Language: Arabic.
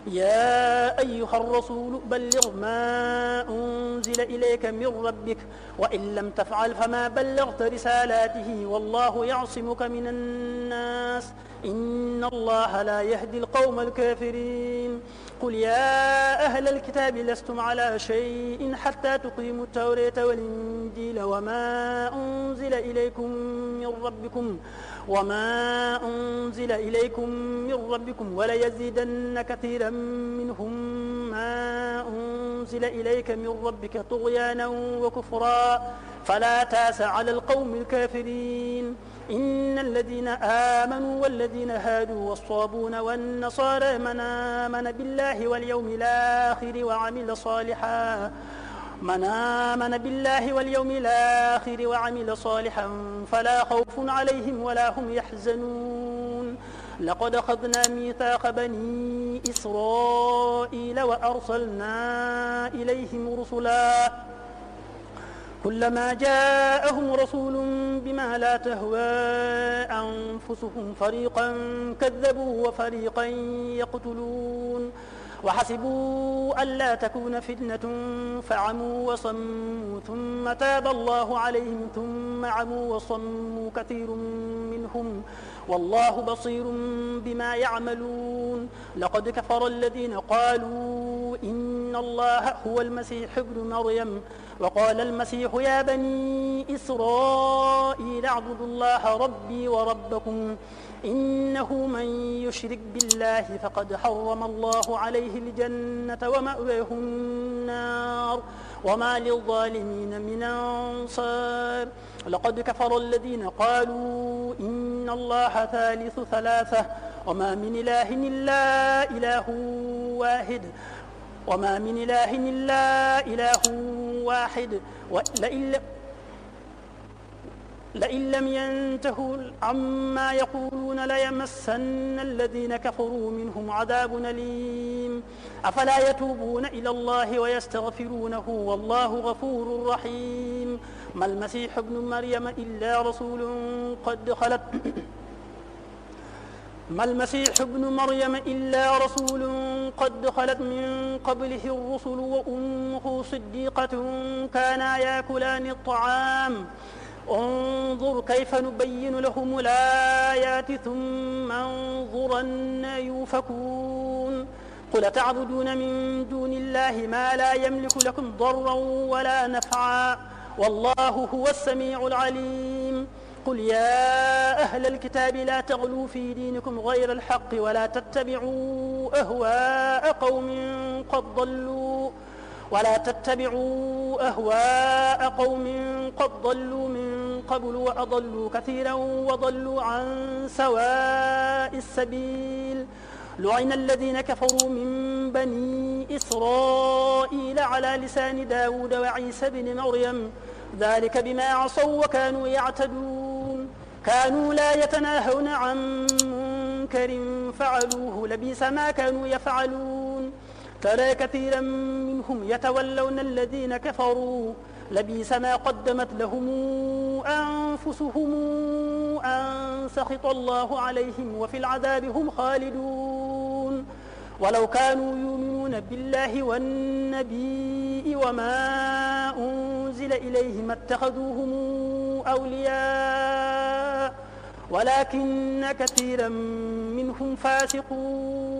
يا أيها الرسول بلغ ما أنزل إليك من ربك وإن لم تفعل فما بلغت رسالاته والله يعصمك من الناس إن الله لا يهدي القوم الكافرين قل يا أهل الكتاب لستم على شيء حتى تقيموا التوراة والإنجيل وما أنزل إليكم من ربكم وليزيدن كثيرا منهم ما أنزل إليك من ربك طغيانا وكفرا فلا تأس على القوم الكافرين إن الذين آمنوا والذين هادوا والصابون والنصارى من آمن بالله واليوم الآخر وعمل صالحا فلا خوف عليهم ولا هم يحزنون لقد أخذنا ميثاق بني إسرائيل وأرسلنا إليهم رسلا كلما جاءهم رسول بما لا تهوى أنفسهم فريقا كذبوا وفريقا يقتلون وحسبوا ألا تكون فتنة فعموا وصموا ثم تاب الله عليهم ثم عموا وصموا كثير منهم والله بصير بما يعملون لقد كفر الذين قالوا إن الله هو المسيح ابن مريم وقال المسيح يا بني إسرائيل اعبدوا الله ربي وربكم إنه من يشرك بالله فقد حرم الله عليه الجنة ومأواه النار وما للظالمين من أنصار لقد كفر الذين قالوا إن الله ثالث ثلاثة وما من إله إلا واحد لئن لم ينتهوا عما يقولون ليمسن الذين كفروا منهم عذاب أليم أفلا يتوبون إلى الله ويستغفرونه والله غفور رحيم ما المسيح ابن مريم إلا رسول قد خلت من قبله الرسل وأمه صديقة كانا يأكلان الطعام انظر كيف نبين لهم الآيات ثم انظر أنى يؤفكون قل تعبدون من دون الله ما لا يملك لكم ضرا ولا نفعا والله هو السميع العليم قل يا أهل الكتاب لا تغلوا في دينكم غير الحق ولا تتبعوا أهواء قوم قد ضلوا من قبل وأضلوا كثيرا وضلوا عن سواء السبيل لعن الذين كفروا من بني إسرائيل على لسان داود وعيسى بن مريم ذلك بما عصوا وكانوا يعتدون كانوا لا يتناهون عن منكر فعلوه لبئس ما كانوا يفعلون ترى كثيرا منهم يتولون الذين كفروا لبئس ما قدمت لهم أنفسهم أن سخط الله عليهم وفي العذاب هم خالدون ولو كانوا يؤمنون بالله والنبي وما أنزل إليه ما اتخذوهم أولياء ولكن كثيرا منهم فاسقون